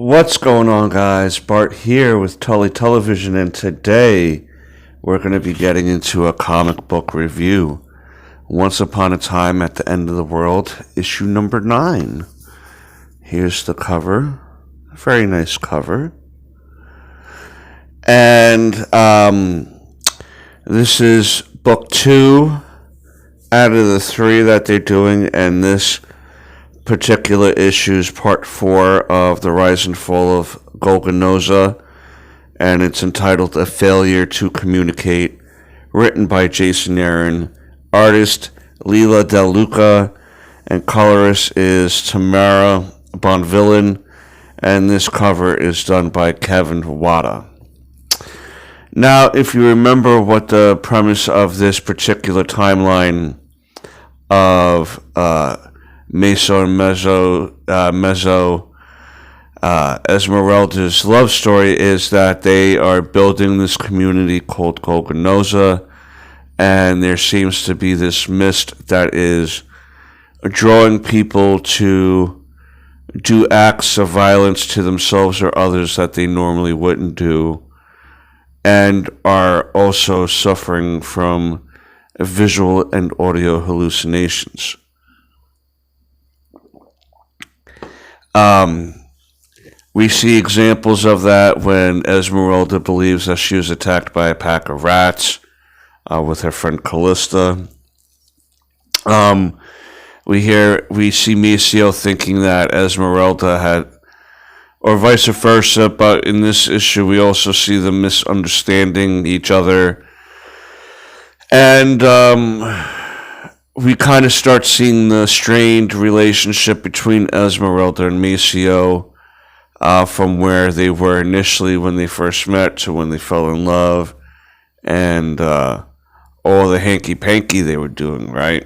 What's going on, guys? Bart here with Tully Television, and today we're going to be getting into a comic book review. Once Upon a Time at the End of the World, issue number 9. Here's the cover. Very nice cover. And this is book 2 out of the 3 that they're doing, and this particular issues part 4 of The Rise and Fall of Golganoza, and it's entitled A Failure to Communicate, written by Jason Aaron, artist Lila Del Luca, and colorist is Tamara Bonvillain, and this cover is done by Kevin Wada. Now, if you remember what the premise of this particular timeline of Maceo and Esmeralda's love story is that they are building this community called Golganoza, and there seems to be this mist that is drawing people to do acts of violence to themselves or others that they normally wouldn't do, and are also suffering from visual and audio hallucinations. We see examples of that when Esmeralda believes that she was attacked by a pack of rats with her friend Callista. We see Maceo thinking that Esmeralda had, or vice versa, but in this issue we also see them misunderstanding each other. And we kind of start seeing the strained relationship between Esmeralda and Maceo from where they were initially when they first met to when they fell in love, and all the hanky-panky they were doing, right?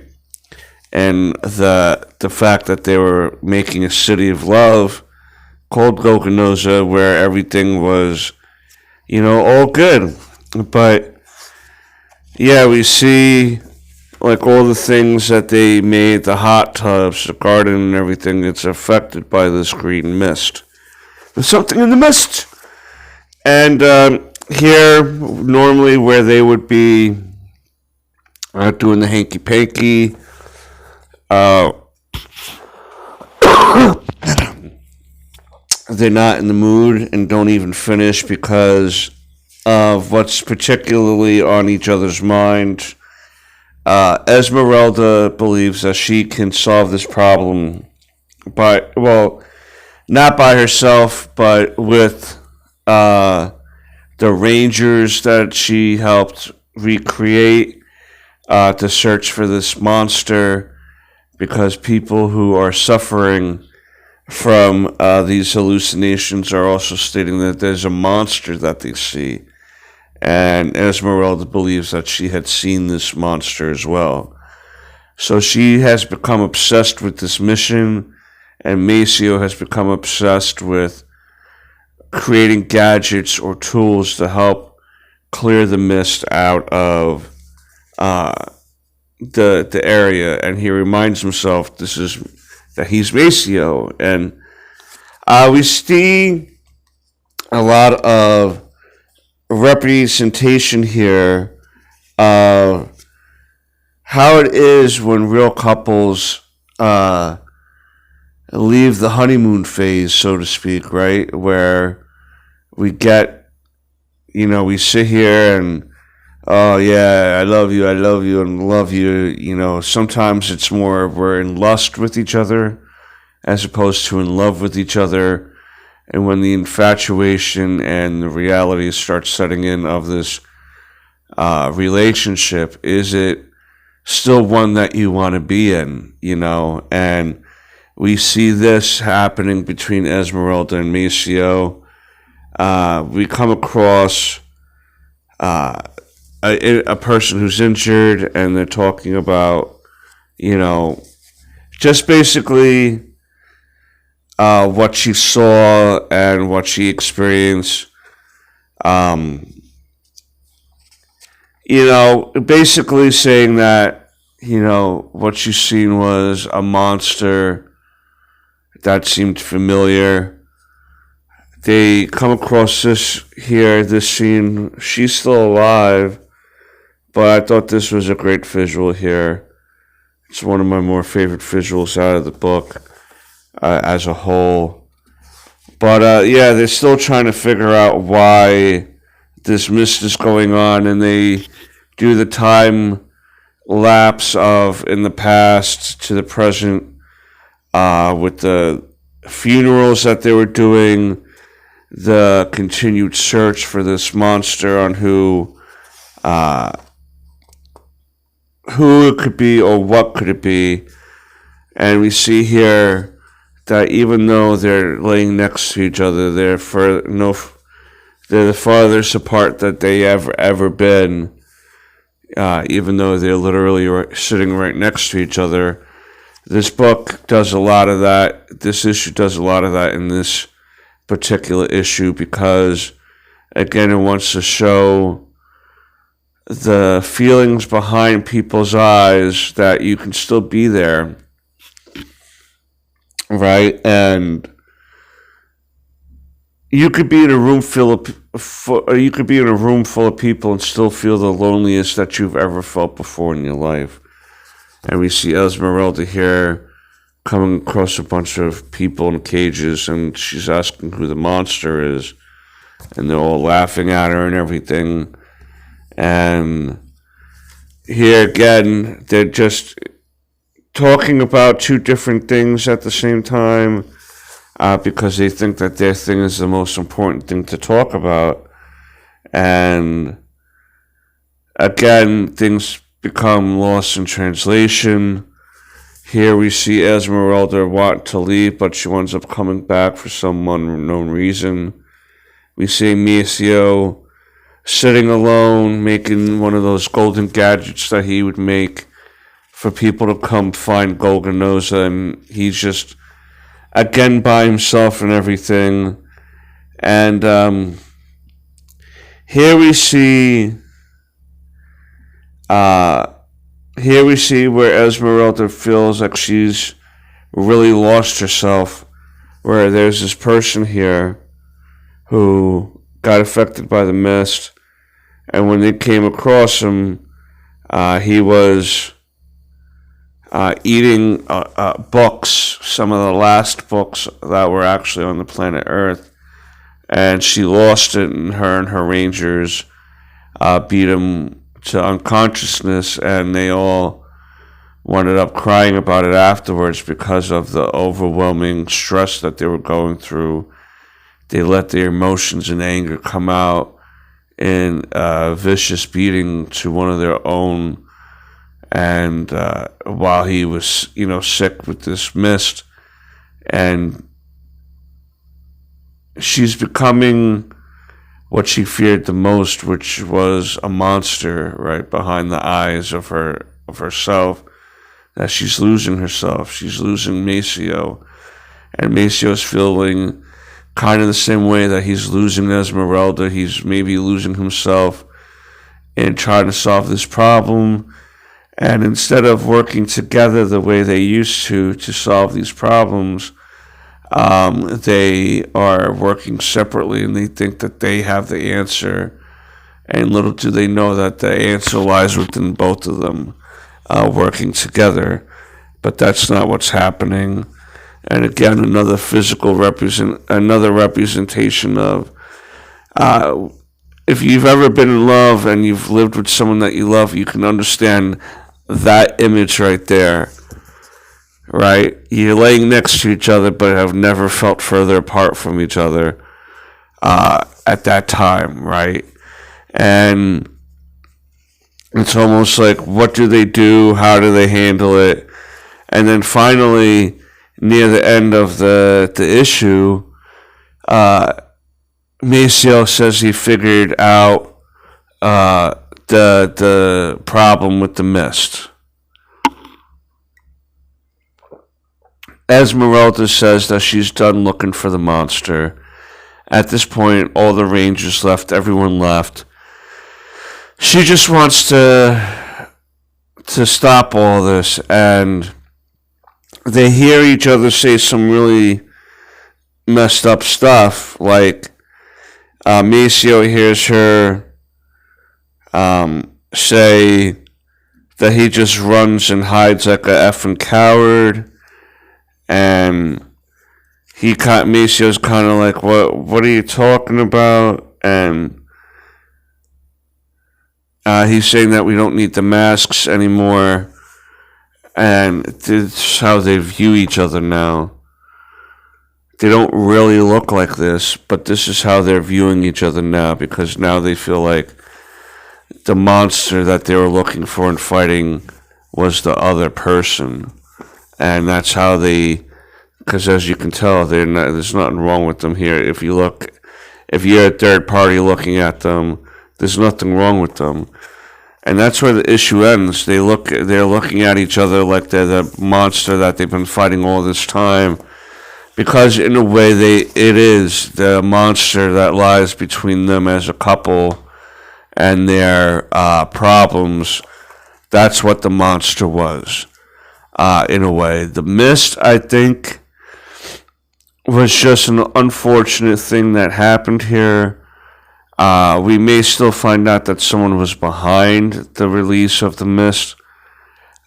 And the fact that they were making a city of love called Golganoza where everything was, all good. But, yeah, we see like all the things that they made, the hot tubs, the garden and everything, it's affected by this green mist. There's something in the mist. And here, normally where they would be doing the hanky-panky, they're not in the mood and don't even finish because of what's particularly on each other's mind. Esmeralda believes that she can solve this problem not by herself, but with the rangers that she helped recreate to search for this monster, because people who are suffering from these hallucinations are also stating that there's a monster that they see. And Esmeralda believes that she had seen this monster as well. So she has become obsessed with this mission, and Maceo has become obsessed with creating gadgets or tools to help clear the mist out of the area. And he reminds himself that he's Maceo. And we see a lot of representation here of how it is when real couples leave the honeymoon phase, so to speak, right? Where we get, we sit here and, oh yeah, I love you, and love you. Sometimes it's more we're in lust with each other as opposed to in love with each other. And when the infatuation and the reality starts setting in of this relationship, is it still one that you want to be in, And we see this happening between Esmeralda and Maceo. We come across a person who's injured, and they're talking about, just basically what she saw and what she experienced. Basically saying that, what she's seen was a monster that seemed familiar. they come across this scene. She's still alive, but I thought this was a great visual here. It's one of my more favorite visuals out of the book as a whole. But yeah, they're still trying to figure out why this mist is going on, and they do the time lapse of in the past to the present with the funerals that they were doing, the continued search for this monster on who it could be or what could it be. And we see here that even though they're laying next to each other, they're the farthest apart that they ever been. Even though they're literally sitting right next to each other. This book does a lot of that. This issue does a lot of that in this particular issue because, again, it wants to show the feelings behind people's eyes that you can still be there, right? And you could be in a room full of people and still feel the loneliest that you've ever felt before in your life. And we see Esmeralda here coming across a bunch of people in cages, and she's asking who the monster is, and they're all laughing at her and everything. And here again, they're just talking about two different things at the same time. Because they think that their thing is the most important thing to talk about. And again, things become lost in translation. Here we see Esmeralda want to leave, but she winds up coming back for some unknown reason. We see Maceo sitting alone, making one of those golden gadgets that he would make for people to come find Golganoza, and he's just again by himself and everything. And here we see where Esmeralda feels like she's really lost herself, where there's this person here who got affected by the mist, and when they came across him, he was eating books, some of the last books that were actually on the planet Earth, and she lost it, and her rangers beat him to unconsciousness, and they all wound up crying about it afterwards because of the overwhelming stress that they were going through. They let their emotions and anger come out in a vicious beating to one of their own. And while he was, sick with this mist, and she's becoming what she feared the most, which was a monster right behind the eyes of herself. That she's losing herself. She's losing Maceo, and Maceo's feeling kind of the same way that he's losing Esmeralda. He's maybe losing himself in trying to solve this problem. And instead of working together the way they used to solve these problems, they are working separately, and they think that they have the answer. And little do they know that the answer lies within both of them working together. But that's not what's happening. And again, another representation of if you've ever been in love and you've lived with someone that you love, you can understand that image right there, right? You're laying next to each other, but have never felt further apart from each other at that time, right? And it's almost like, what do they do? How do they handle it? And then finally, near the end of the issue, Maceo says he figured out the problem with the mist. Esmeralda says that she's done looking for the monster. At this point, all the rangers left, everyone left. She just wants to stop all this, and they hear each other say some really messed up stuff. Like Maceo hears her say that he just runs and hides like a effing coward, and Maceo's kind of like, what are you talking about? And he's saying that we don't need the masks anymore, and it's how they view each other now. They don't really look like this, but this is how they're viewing each other now, because now they feel like the monster that they were looking for and fighting was the other person. And that's how because as you can tell, there's nothing wrong with them here. If you're a third party looking at them, there's nothing wrong with them. And that's where the issue ends. They're looking at each other like they're the monster that they've been fighting all this time. Because in a way, it is the monster that lies between them as a couple and their problems. That's what the monster was, in a way. The mist, I think, was just an unfortunate thing that happened here. We may still find out that someone was behind the release of the mist,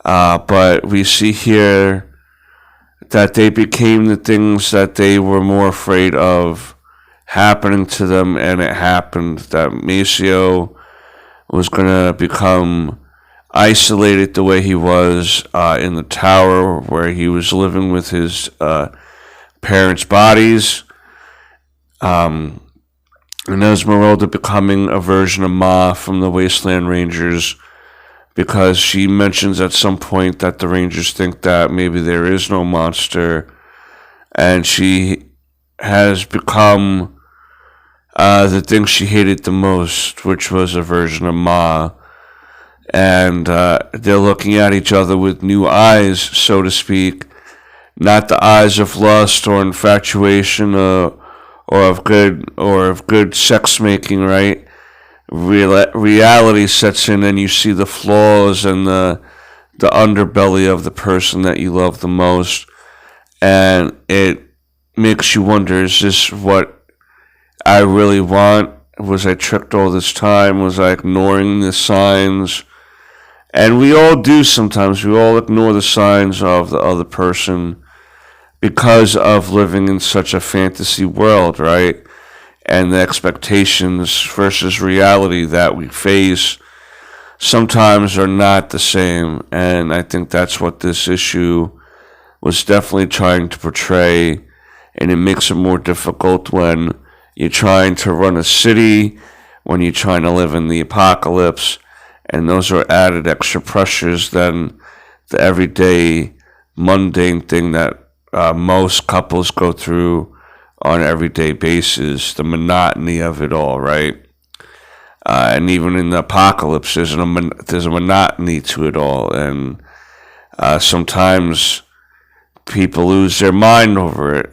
but we see here that they became the things that they were more afraid of happening to them, and it happened. That Maceo was going to become isolated the way he was in the tower where he was living with his parents' bodies, and Esmeralda becoming a version of Ma from the Wasteland Rangers, because she mentions at some point that the Rangers think that maybe there is no monster, and she has become the thing she hated the most, which was a version of Ma. And they're looking at each other with new eyes, so to speak, not the eyes of lust or infatuation or of good sex making, right? Reality sets in, and you see the flaws and the underbelly of the person that you love the most, and it makes you wonder: is this what I really want? Was I tricked all this time? Was I ignoring the signs? And we all do sometimes. We all ignore the signs of the other person because of living in such a fantasy world, right? And the expectations versus reality that we face sometimes are not the same. And I think that's what this issue was definitely trying to portray. And it makes it more difficult when you're trying to run a city, when you're trying to live in the apocalypse. And those are added extra pressures than the everyday mundane thing that most couples go through on an everyday basis, the monotony of it all, right? And even in the apocalypse, there's a monotony to it all, and sometimes people lose their mind over it.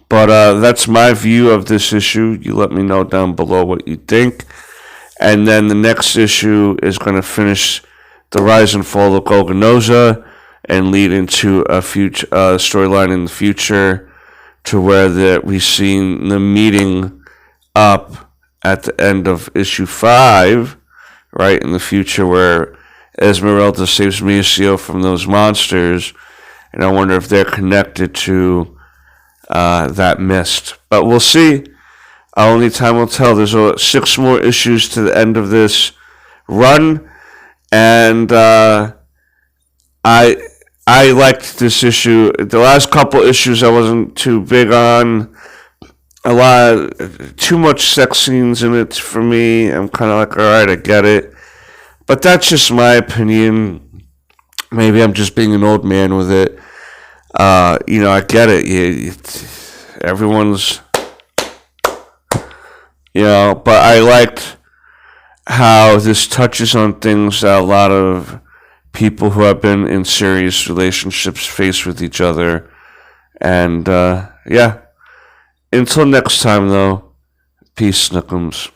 But that's my view of this issue. You let me know down below what you think. And then the next issue is going to finish the rise and fall of Golganoza and lead into a future storyline in the future, to where we seen the meeting up at the end of issue 5, right, in the future, where Esmeralda saves Maceo from those monsters, and I wonder if they're connected to that mist. But we'll see. Only time will tell. There's 6 more issues to the end of this run, and I liked this issue. The last couple issues I wasn't too big on. Too much sex scenes in it for me. I'm kind of like, all right, I get it. But that's just my opinion. Maybe I'm just being an old man with it. I get it. Everyone's, but I liked how this touches on things that a lot of people who have been in serious relationships face with each other. And, Until next time, though, peace, Snookums.